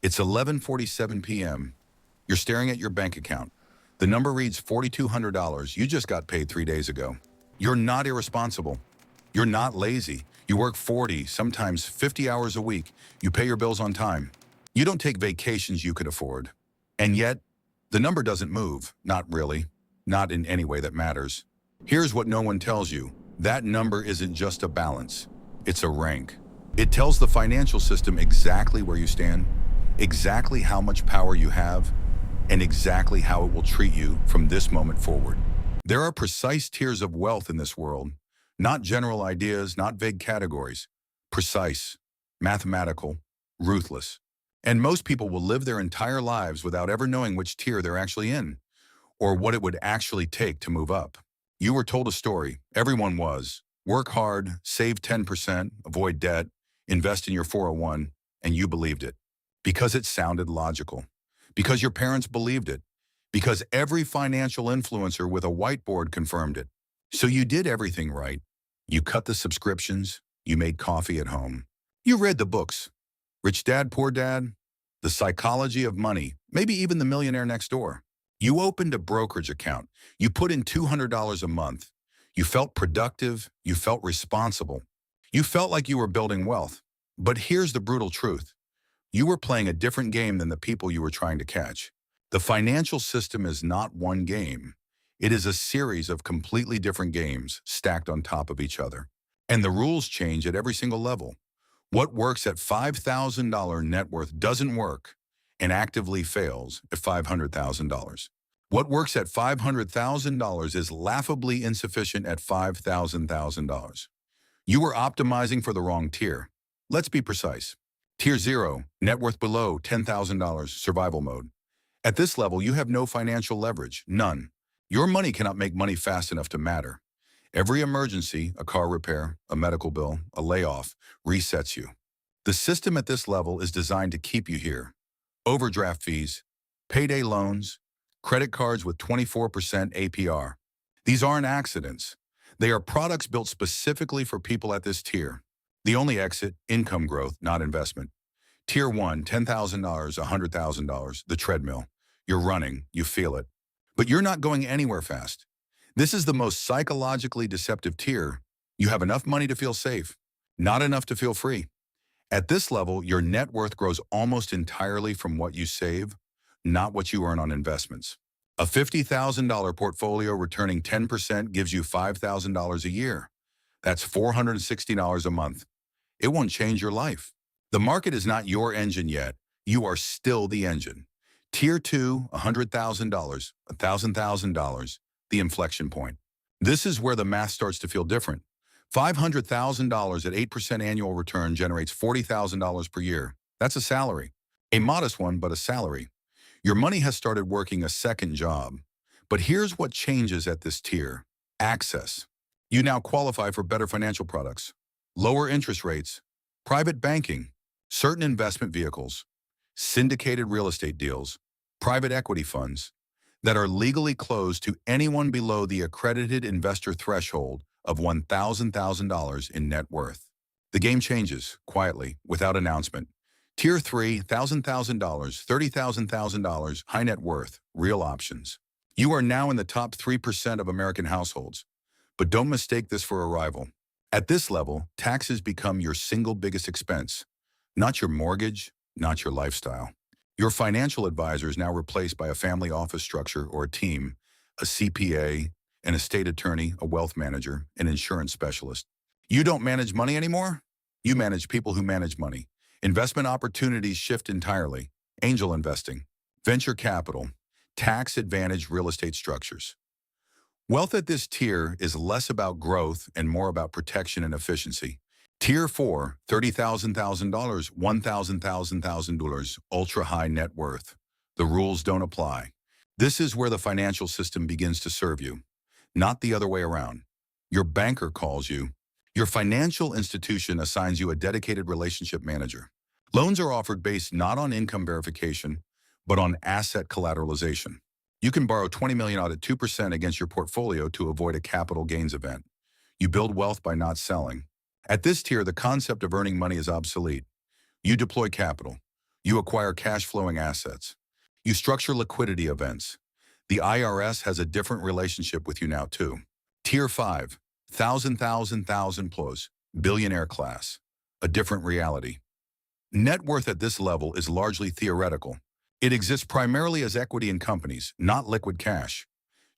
It's 11:47 p.m. You're staring at your bank account. The number reads $4,200. You just got paid 3 days ago. You're not irresponsible. You're not lazy. You work 40, sometimes 50 hours a week. You pay your bills on time. You don't take vacations you could afford. And yet, the number doesn't move. Not really. Not in any way that matters. Here's what no one tells you. That number isn't just a balance. It's a rank. It tells the financial system exactly where you stand, exactly how much power you have, and exactly how it will treat you from this moment forward. There are precise tiers of wealth in this world, not general ideas, not vague categories. Precise, mathematical, ruthless. And most people will live their entire lives without ever knowing which tier they're actually in, or what it would actually take to move up. You were told a story. Everyone was. Work hard, save 10%, avoid debt, invest in your 401, and you believed it. Because it sounded logical. Because your parents believed it. Because every financial influencer with a whiteboard confirmed it. So you did everything right. You cut the subscriptions. You made coffee at home. You read the books. Rich Dad, Poor Dad, The Psychology of Money, maybe even The Millionaire Next Door. You opened a brokerage account. You put in $200 a month. You felt productive. You felt responsible. You felt like you were building wealth. But here's the brutal truth. You were playing a different game than the people you were trying to catch. The financial system is not one game. It is a series of completely different games stacked on top of each other. And the rules change at every single level. What works at $5,000 net worth doesn't work and actively fails at $500,000. What works at $500,000 is laughably insufficient at $5,000. You were optimizing for the wrong tier. Let's be precise. Tier 0, net worth below $10,000, survival mode. At this level, you have no financial leverage, none. Your money cannot make money fast enough to matter. Every emergency, a car repair, a medical bill, a layoff, resets you. The system at this level is designed to keep you here. Overdraft fees, payday loans, credit cards with 24% APR. These aren't accidents. They are products built specifically for people at this tier. The only exit, income growth, not investment. Tier 1, $10,000, $100,000, the treadmill. You're running, you feel it. But you're not going anywhere fast. This is the most psychologically deceptive tier. You have enough money to feel safe, not enough to feel free. At this level, your net worth grows almost entirely from what you save, not what you earn on investments. A $50,000 portfolio returning 10% gives you $5,000 a year. That's $460 a month. It won't change your life. The market is not your engine yet. You are still the engine. Tier 2, $100,000, $1,000, the inflection point. This is where the math starts to feel different. $500,000 at 8% annual return generates $40,000 per year. That's a salary. A modest one, but a salary. Your money has started working a second job. But here's what changes at this tier. Access. You now qualify for better financial products, lower interest rates, private banking, certain investment vehicles, syndicated real estate deals, private equity funds that are legally closed to anyone below the accredited investor threshold of $1,000 in net worth. The game changes, quietly, without announcement. Tier 3, $1,000, $30,000, high net worth, real options. You are now in the top 3% of American households. But don't mistake this for a rival. At this level, taxes become your single biggest expense, not your mortgage, not your lifestyle. Your financial advisor is now replaced by a family office structure or a team, a CPA, an estate attorney, a wealth manager, an insurance specialist. You don't manage money anymore? You manage people who manage money. Investment opportunities shift entirely. Angel investing, venture capital, tax-advantaged real estate structures. Wealth at this tier is less about growth and more about protection and efficiency. Tier 4, $30,000, $1,000, ultra-high net worth. The rules don't apply. This is where the financial system begins to serve you, not the other way around. Your banker calls you. Your financial institution assigns you a dedicated relationship manager. Loans are offered based not on income verification, but on asset collateralization. You can borrow $20 million out at 2% against your portfolio to avoid a capital gains event. You build wealth by not selling. At this tier, the concept of earning money is obsolete. You deploy capital. You acquire cash-flowing assets. You structure liquidity events. The IRS has a different relationship with you now, too. Tier 5, thousand plus, billionaire class. A different reality. Net worth at this level is largely theoretical. It exists primarily as equity in companies, not liquid cash.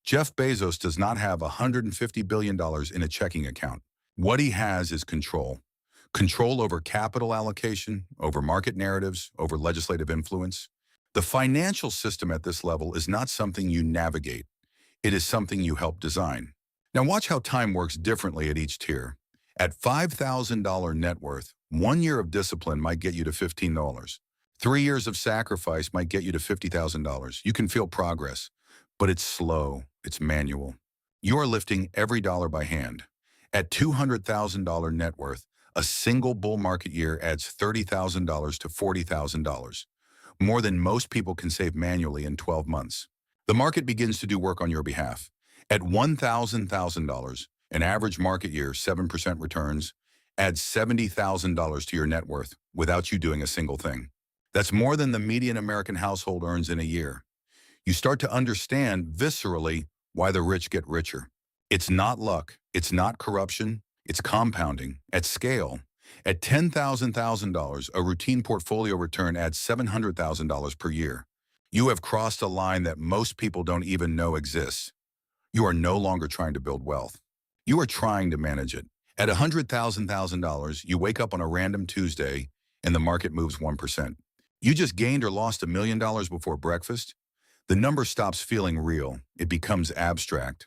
Jeff Bezos does not have $150 billion in a checking account. What he has is control. Control over capital allocation, over market narratives, over legislative influence. The financial system at this level is not something you navigate. It is something you help design. Now watch how time works differently at each tier. At $5,000 net worth, 1 year of discipline might get you to $15. 3 years of sacrifice might get you to $50,000. You can feel progress, but it's slow, it's manual. You are lifting every dollar by hand. At $200,000 net worth, a single bull market year adds $30,000 to $40,000, more than most people can save manually in 12 months. The market begins to do work on your behalf. At $1,000, an average market year, 7% returns, adds $70,000 to your net worth without you doing a single thing. That's more than the median American household earns in a year. You start to understand viscerally why the rich get richer. It's not luck, it's not corruption, it's compounding at scale. At $10,000, a routine portfolio return adds $700,000 per year. You have crossed a line that most people don't even know exists. You are no longer trying to build wealth. You are trying to manage it. At $100,000, you wake up on a random Tuesday and the market moves 1%. You just gained or lost $1 million before breakfast. The number stops feeling real. It becomes abstract.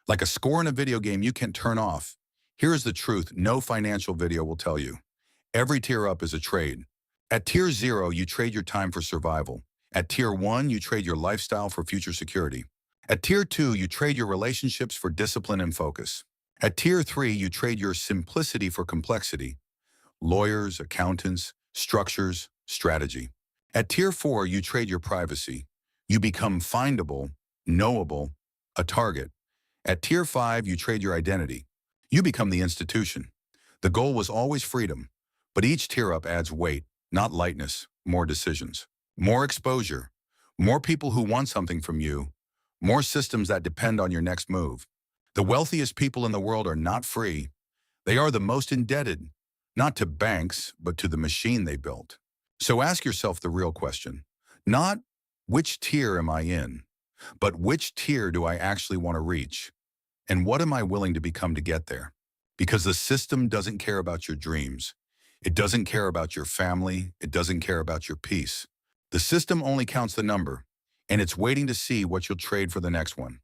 Like a score in a video game you can't turn off. Here is the truth no financial video will tell you. Every tier up is a trade. At tier 0, you trade your time for survival. At tier 1, you trade your lifestyle for future security. At tier 2, you trade your relationships for discipline and focus. At tier 3, you trade your simplicity for complexity. Lawyers, accountants, structures, strategy. At tier 4, you trade your privacy. You become findable, knowable, a target. At tier 5, you trade your identity. You become the institution. The goal was always freedom, but each tier up adds weight, not lightness, more decisions, more exposure, more people who want something from you, more systems that depend on your next move. The wealthiest people in the world are not free. They are the most indebted, not to banks, but to the machine they built. So ask yourself the real question, not which tier am I in, but which tier do I actually want to reach? And what am I willing to become to get there? Because the system doesn't care about your dreams. It doesn't care about your family. It doesn't care about your peace. The system only counts the number, and it's waiting to see what you'll trade for the next one.